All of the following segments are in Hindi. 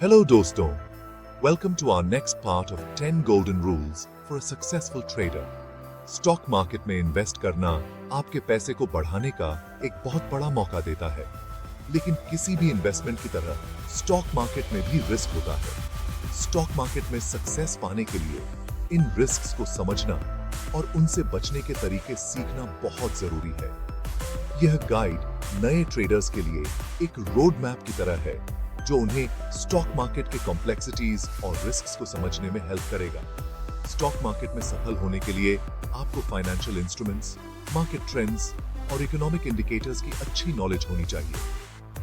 Hello दोस्तों, welcome to our next part of 10 golden rules for a successful trader. Stock market में इन्वेस्ट करना आपके पैसे को बढ़ाने का एक बहुत बड़ा मौका देता है, लेकिन किसी भी इन्वेस्टमेंट की तरह स्टॉक मार्केट में भी रिस्क होता है। स्टॉक मार्केट में सक्सेस पाने के लिए इन रिस्क्स को समझना और उनसे बचने के तरीके सीखना बहुत जरूरी है। यह गाइड नए ट्रेडर्स के लिए एक रोड मैप की तरह है जो उन्हें स्टॉक मार्केट के कॉम्प्लेक्सिटीज और रिस्क्स को समझने में हेल्प करेगा। स्टॉक मार्केट में सफल होने के लिए आपको फाइनेंशियल इंस्ट्रूमेंट्स, मार्केट ट्रेंड्स और इकोनॉमिक इंडिकेटर्स की अच्छी नॉलेज होनी चाहिए,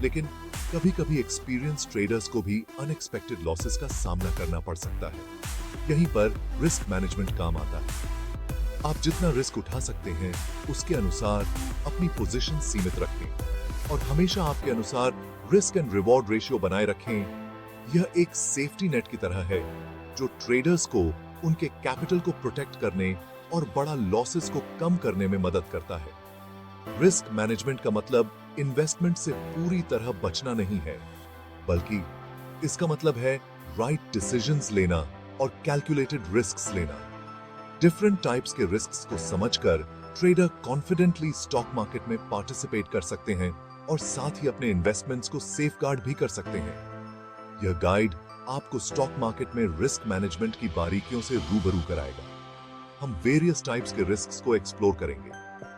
लेकिन कभी-कभी एक्सपीरियंस ट्रेडर्स को भी अनएक्सपेक्टेड लॉसेस का सामना करना पड़ सकता है। यहीं पर रिस्क मैनेजमेंट काम आता है। आप जितना रिस्क उठा सकते हैं उसके अनुसार अपनी पोजीशन सीमित रखें और हमेशा आपके अनुसार रिस्क एंड रिवॉर्ड रेशियो बनाए रखें। यह एक सेफ्टी नेट की तरह है जो ट्रेडर्स को उनके कैपिटल को प्रोटेक्ट करने और बड़ा लॉसेस को कम करने में मदद करता है। रिस्क मैनेजमेंट का मतलब इन्वेस्टमेंट से पूरी तरह बचना नहीं है, बल्कि इसका मतलब है राइट डिसीजंस लेना और कैलकुलेटेड रिस्क्स लेना। डिफरेंट टाइप्स के रिस्क्स को समझकर ट्रेडर कॉन्फिडेंटली स्टॉक मार्केट में पार्टिसिपेट कर सकते हैं और साथ ही अपने इन्वेस्टमेंट्स को सेफगार्ड भी कर सकते हैं। यह गाइड आपको स्टॉक मार्केट में रिस्क मैनेजमेंट की बारीकियों से रूबरू कराएगा। हम वेरियस टाइप्स के रिस्क्स को एक्सप्लोर करेंगे,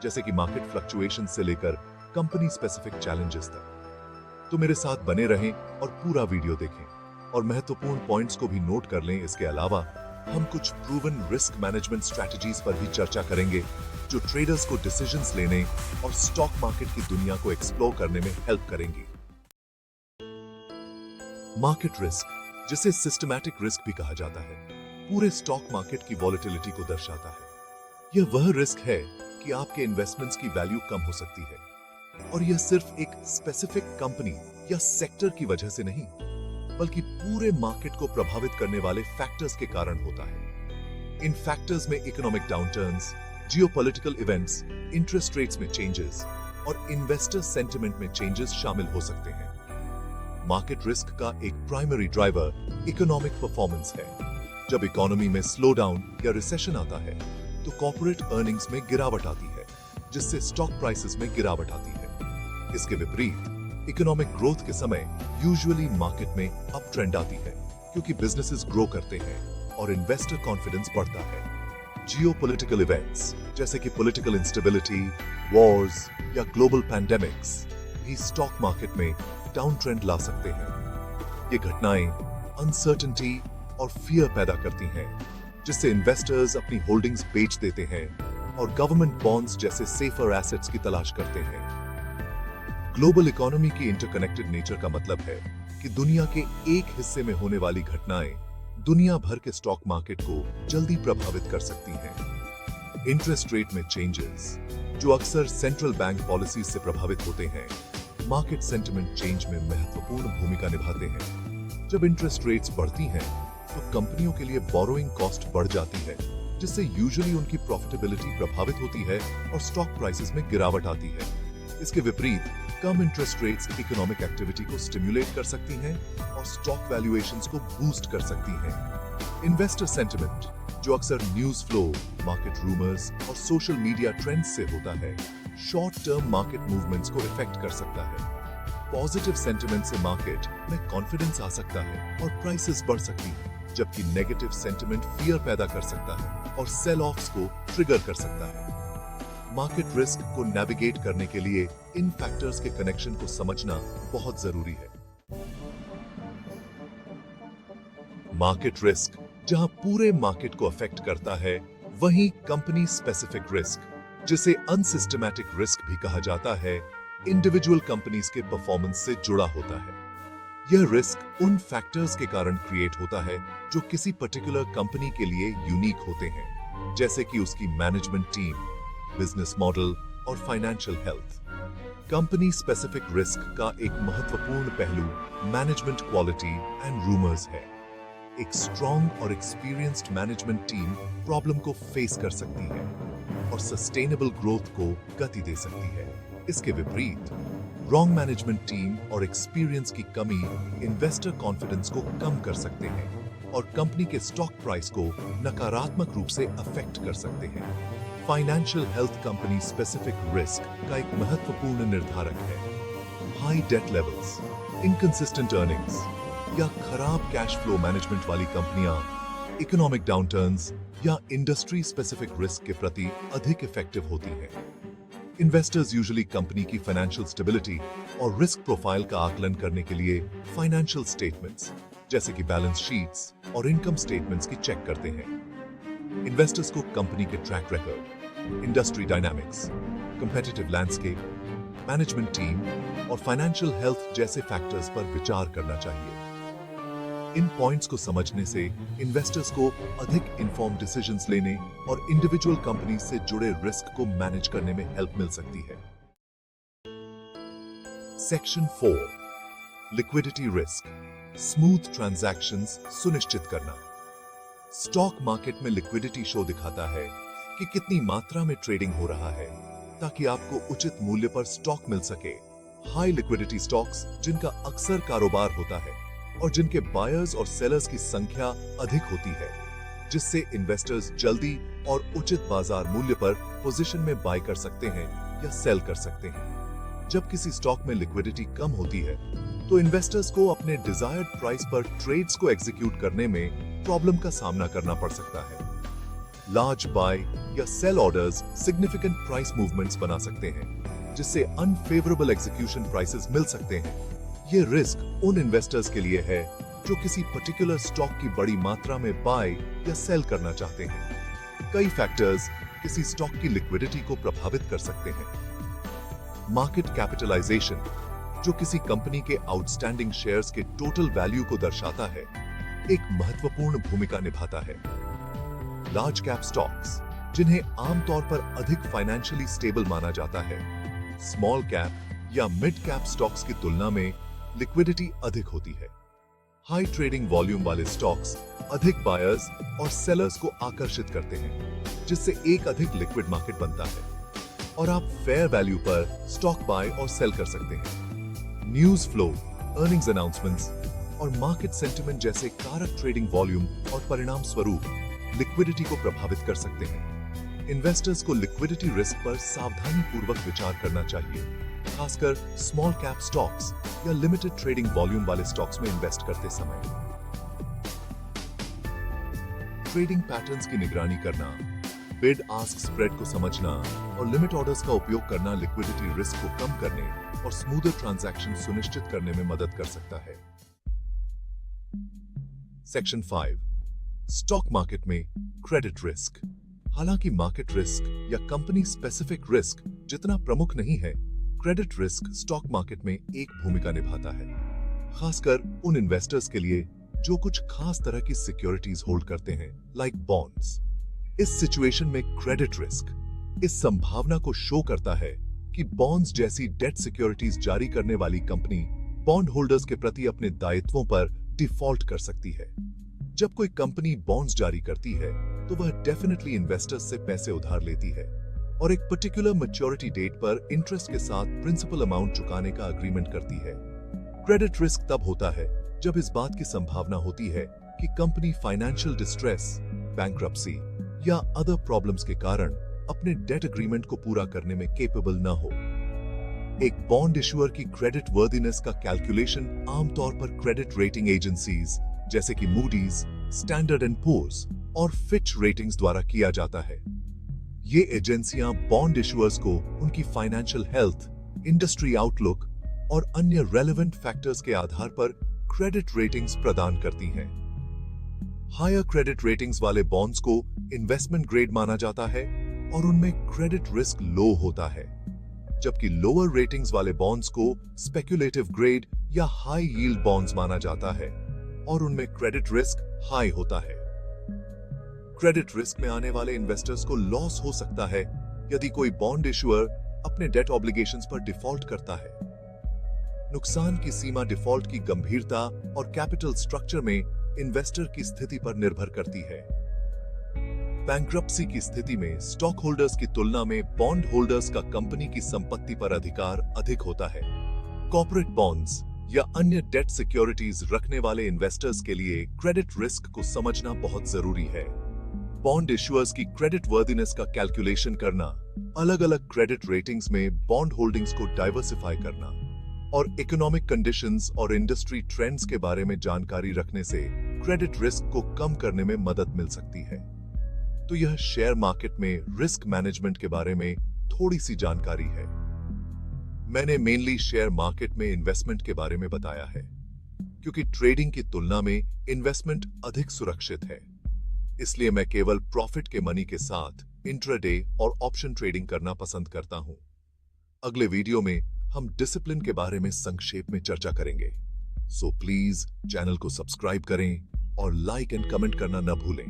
जैसे कि मार्केट फ्लक्चुएशन से लेकर कंपनी स्पेसिफिक चैलेंजेस तक। तो मेरे साथ बने रहें और पूरा वीडियो देखें और महत्वपूर्ण पॉइंट्स को भी नोट कर लें। इसके अलावा हम कुछ प्रूवन रिस्क मैनेजमेंट स्ट्रैटेजीज पर भी चर्चा करेंगे जो ट्रेडर्स को डिसीजंस लेने और स्टॉक मार्केट की दुनिया को एक्सप्लोर करने में हेल्प करेंगी। मार्केट रिस्क, जिसे सिस्टमैटिक रिस्क भी कहा जाता है, पूरे स्टॉक मार्केट की वॉलेटिलिटी को दर्शाता है। यह वह रिस्क है कि आपके इन्वेस्टमेंट्स की वैल्यू कम हो सकती है, और यह सिर्फ एक स्पेसिफिक कंपनी या सेक्टर की वजह से नहीं, बल्कि पूरे मार्केट को प्रभावित करने वाले फैक्टर्स के कारण होता है। इन फैक्टर्स में economic downturns, geopolitical events, interest rates में चेंजेस और इन्वेस्टर सेंटिमेंट में चेंजेस शामिल हो सकते हैं। मार्केट रिस्क का एक प्राइमरी ड्राइवर इकोनॉमिक परफॉर्मेंस है। जब इकोनॉमी में स्लो डाउन या रिसेशन आता है तो कॉर्पोरेट अर्निंग्स में गिरावट आती है, जिससे स्टॉक प्राइसेस में गिरावट आती है। इसके विपरीत इकोनॉमिक ग्रोथ के समय यूजुअली मार्केट में अप ट्रेंड आती है, क्योंकि बिजनेसेस ग्रो करते हैं और इन्वेस्टर कॉन्फिडेंस बढ़ता है। जियोपॉलिटिकल इवेंट्स जैसे कि पॉलिटिकल इंस्टेबिलिटी, वॉर्स या ग्लोबल पैंडेमिक्स भी स्टॉक मार्केट में डाउन ट्रेंड ला सकते हैं। ये घटनाएं अनसर्टेनिटी और फियर पैदा करती हैं, जिससे इन्वेस्टर्स अपनी होल्डिंग्स बेच देते हैं और गवर्नमेंट बॉन्ड्स जैसे सेफर एसेट्स की तलाश करते हैं। ग्लोबल इकोनॉमी की इंटरकनेक्टेड नेचर का मतलब है कि दुनिया के एक हिस्से में होने वाली घटनाएं दुनिया भर के स्टॉक मार्केट को जल्दी प्रभावित कर सकती हैं। इंटरेस्ट रेट में चेंजेस, जो अक्सर सेंट्रल बैंक पॉलिसी से प्रभावित होते हैं, मार्केट सेंटिमेंट चेंज में महत्वपूर्ण भूमिका निभाते हैं। जब इंटरेस्ट रेट्स बढ़ती हैं, तो कंपनियों के लिए बोरोइंग कॉस्ट बढ़ जाती है, जिससे यूजुअली उनकी प्रॉफिटेबिलिटी प्रभावित होती है और स्टॉक प्राइसेस में गिरावट आती है। इसके विपरीत कम इंटरेस्ट रेट्स इकोनॉमिक एक्टिविटी को स्टिमुलेट कर सकती हैं और स्टॉक वैल्यूएशंस को बूस्ट कर सकती हैं। इन्वेस्टर सेंटिमेंट, जो अक्सर न्यूज फ्लो, मार्केट रूमर्स और सोशल मीडिया ट्रेंड्स से होता है, शॉर्ट टर्म मार्केट मूवमेंट्स को इफेक्ट कर सकता है। पॉजिटिव सेंटिमेंट से मार्केट में कॉन्फिडेंस आ सकता है और प्राइसेस बढ़ सकती हैं, जबकि नेगेटिव सेंटिमेंट फियर पैदा कर सकता है और सेल ऑफ्स को ट्रिगर कर सकता है। मार्केट रिस्क को नेविगेट करने के लिए इन फैक्टर्स के कनेक्शन को समझना बहुत जरूरी है। मार्केट रिस्क जहां पूरे मार्केट को अफेक्ट करता है, वहीं कंपनी स्पेसिफिक रिस्क, जिसे अनसिस्टमैटिक रिस्क भी कहा जाता है, इंडिविजुअल कंपनीज के परफॉर्मेंस से जुड़ा होता है। यह रिस्क उन फैक्टर्स के कारण क्रिएट होता है जो किसी पर्टिकुलर कंपनी के लिए यूनिक होते हैं, जैसे कि उसकी मैनेजमेंट टीम, बिजनेस मॉडल और financial health. Company specific risk का एक महत्वपूर्ण पहलू मैनेजमेंट क्वालिटी एंड रूमर्स है। एक स्ट्रॉन्ग और एक्सपीरियंस्ड मैनेजमेंट टीम प्रॉब्लम को फेस कर सकती है और सस्टेनेबल ग्रोथ को गति दे सकती है। इसके विपरीत रॉन्ग मैनेजमेंट टीम और एक्सपीरियंस की कमी इन्वेस्टर कॉन्फिडेंस को कम कर सकते हैं और कंपनी के स्टॉक प्राइस को नकारात्मक रूप से अफेक्ट कर सकते हैं। Financial health company specific risk का एक महत्वपूर्ण निर्धारक है। High debt levels, inconsistent earnings या खराब कैश फ्लो मैनेजमेंट वाली कंपनियां इकोनॉमिक डाउनटर्न्स या इंडस्ट्री स्पेसिफिक रिस्क के प्रति अधिक इफेक्टिव होती हैं। इन्वेस्टर्स यूजुअली कंपनी की फाइनेंशियल स्टेबिलिटी और रिस्क प्रोफाइल का आकलन करने के लिए फाइनेंशियल स्टेटमेंट्स जैसे कि बैलेंस शीट्स और इनकम स्टेटमेंट्स की चेक करते हैं। इन्वेस्टर्स को कंपनी के track record, industry dynamics, competitive landscape, management team और फाइनेंशियल हेल्थ जैसे फैक्टर्स पर विचार करना चाहिए। इन पॉइंट्स को समझने से इन्वेस्टर्स को अधिक इन्फॉर्म्ड डिसीजंस लेने और इंडिविजुअल कंपनी से जुड़े रिस्क को मैनेज करने में हेल्प मिल सकती है। Section 4, liquidity risk, smooth transactions सुनिश्चित करना। स्टॉक मार्केट में लिक्विडिटी शो दिखाता है कि कितनी मात्रा में ट्रेडिंग हो रहा है ताकि आपको उचित मूल्य पर स्टॉक मिल सके। हाई लिक्विडिटी स्टॉक्स जिनका अक्सर कारोबार होता है और जिनके बायर्स और सेलर्स की संख्या अधिक होती है, जिससे इन्वेस्टर्स जल्दी और उचित बाजार मूल्य पर पोजीशन में बाय कर सकते हैं या सेल कर सकते हैं। जब किसी स्टॉक में लिक्विडिटी कम होती है तो इन्वेस्टर्स को अपने डिजायर्ड प्राइस पर ट्रेड्स को एग्जीक्यूट करने में प्रॉब्लम का सामना करना पड़ सकता है। लार्ज बाय या sell orders significant price movements बना सकते हैं, जिससे अनफेवरेबल एग्जीक्यूशन प्राइसेस मिल सकते हैं। ये रिस्क उन इन्वेस्टर्स के लिए है जो किसी पर्टिकुलर स्टॉक की बड़ी मात्रा में बाय या सेल करना चाहते हैं। कई फैक्टर्स किसी स्टॉक की लिक्विडिटी को प्रभावित कर सकते हैं। मार्केट कैपिटलाइजेशन, जो किसी कंपनी के आउटस्टैंडिंग शेयर्स के टोटल वैल्यू को दर्शाता है, एक महत्वपूर्ण भूमिका निभाता है। लार्ज कैप स्टॉक्स, जिन्हें आमतौर पर अधिक फाइनेंशियली स्टेबल माना जाता है, स्मॉल कैप या मिड कैप स्टॉक्स की तुलना में लिक्विडिटी अधिक होती है। हाई ट्रेडिंग वॉल्यूम वाले स्टॉक्स अधिक बायर्स और सेलर्स को आकर्षित करते हैं, जिससे एक अधिक लिक्विड मार्केट बनता है और आप फेयर वैल्यू पर स्टॉक बाय और सेल कर सकते हैं। न्यूज़ फ्लो, अर्निंग्स अनाउंसमेंट्स और मार्केट सेंटिमेंट जैसे कारक ट्रेडिंग वॉल्यूम और परिणाम स्वरूप लिक्विडिटी को प्रभावित कर सकते हैं। इन्वेस्टर्स को लिक्विडिटी रिस्क पर सावधानी पूर्वक विचार करना चाहिए, खासकर स्मॉल कैप स्टॉक्स या लिमिटेड ट्रेडिंग वॉल्यूम वाले स्टॉक्स में इन्वेस्ट करते समय। ट्रेडिंग पैटर्न्स की निगरानी करना, बिड आस्क स्प्रेड को समझना और लिमिट ऑर्डर्स का उपयोग करना लिक्विडिटी रिस्क को कम करने और स्मूदर ट्रांजैक्शन सुनिश्चित करने में मदद कर सकता है। सेक्शन 5, स्टॉक मार्केट में क्रेडिट रिस्क। हालांकि मार्केट रिस्क या कंपनी स्पेसिफिक रिस्क जितना प्रमुख नहीं है, क्रेडिट रिस्क स्टॉक मार्केट में एक भूमिका निभाता है, खासकर उन इन्वेस्टर्स के लिए जो कुछ खास तरह की सिक्योरिटीज होल्ड करते हैं, लाइक बॉन्ड्स। इस सिचुएशन में क्रेडिट रिस्क इस संभावना को शो करता है कि बॉन्ड्स जैसी डेट सिक्योरिटीज जारी करने वाली कंपनी बॉन्ड होल्डर्स के प्रति अपने दायित्वों पर डिफॉल्ट कर सकती है। जब कोई कंपनी बॉन्ड्स जारी करती है तो वह डेफिनेटली इन्वेस्टर्स से पैसे उधार लेती है और एक पर्टिकुलर मैच्योरिटी डेट पर इंटरेस्ट के साथ प्रिंसिपल अमाउंट चुकाने का अग्रीमेंट करती है। क्रेडिट रिस्क तब होता है जब इस बात की संभावना होती है कि कंपनी फाइनेंशियल डिस्ट्रेस, बैंक्रप्सी या अदर प्रॉब्लम्स के कारण अपने डेट एग्रीमेंट को पूरा करने में केपेबल न हो। एक बॉन्ड इशुअर की क्रेडिट वर्दीनेस का कैलकुलेशन आमतौर पर क्रेडिट रेटिंग एजेंसीज जैसे कि मूडीज, स्टैंडर्ड एंड पुअर्स और फिच रेटिंग्स द्वारा किया जाता है। ये एजेंसियां बॉन्ड इशुअर्स को उनकी फाइनेंशियल हेल्थ, इंडस्ट्री आउटलुक और अन्य रेलेवेंट फैक्टर्स के आधार पर क्रेडिट रेटिंग्स प्रदान करती हैं। हायर क्रेडिट रेटिंग्स वाले बॉन्ड्स को इन्वेस्टमेंट ग्रेड माना जाता है और उनमें क्रेडिट रिस्क लो होता है, जबकि लोअर रेटिंग्स वाले बॉन्ड्स को स्पेक्युलेटिव ग्रेड या हाई यील्ड बॉन्ड्स माना जाता है और उनमें क्रेडिट रिस्क हाई होता है। क्रेडिट रिस्क में आने वाले इन्वेस्टर्स को लॉस हो सकता है यदि कोई बॉन्ड इशुअर अपने डेट ऑब्लिगेशंस पर डिफॉल्ट करता है। नुकसान की सीमा डिफॉल्ट की गंभीरता और कैपिटल स्ट्रक्चर में इन्वेस्टर की स्थिति पर निर्भर करती है। बैंक्रप्सी की स्थिति में स्टॉक होल्डर्स की तुलना में बॉन्ड होल्डर्स का कंपनी की संपत्ति पर अधिकार अधिक होता है, कॉर्पोरेट बॉन्ड्स या अन्य डेट सिक्योरिटीज रखने वाले इन्वेस्टर्स के लिए क्रेडिट रिस्क को समझना बहुत जरूरी है। बॉन्ड इशुअर्स की क्रेडिट वर्दिनेस का कैलकुलेशन करना, अलग अलग क्रेडिट रेटिंग्स में बॉन्ड होल्डिंग्स को डाइवर्सिफाई करना और इकोनॉमिक कंडीशंस और इंडस्ट्री ट्रेंड्स के बारे में जानकारी रखने से क्रेडिट रिस्क को कम करने में मदद मिल सकती है। तो यह शेयर मार्केट में रिस्क मैनेजमेंट के बारे में थोड़ी सी जानकारी है। मैंने मेनली शेयर मार्केट में इन्वेस्टमेंट के बारे में बताया है, क्योंकि ट्रेडिंग की तुलना में इन्वेस्टमेंट अधिक सुरक्षित है। इसलिए मैं केवल प्रॉफिट के मनी के साथ इंट्राडे और ऑप्शन ट्रेडिंग करना पसंद करता हूं। अगले वीडियो में हम डिसिप्लिन के बारे में संक्षेप में चर्चा करेंगे। सो प्लीज चैनल को सब्सक्राइब करें और लाइक एंड कमेंट करना न भूलें।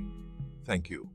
Thank you.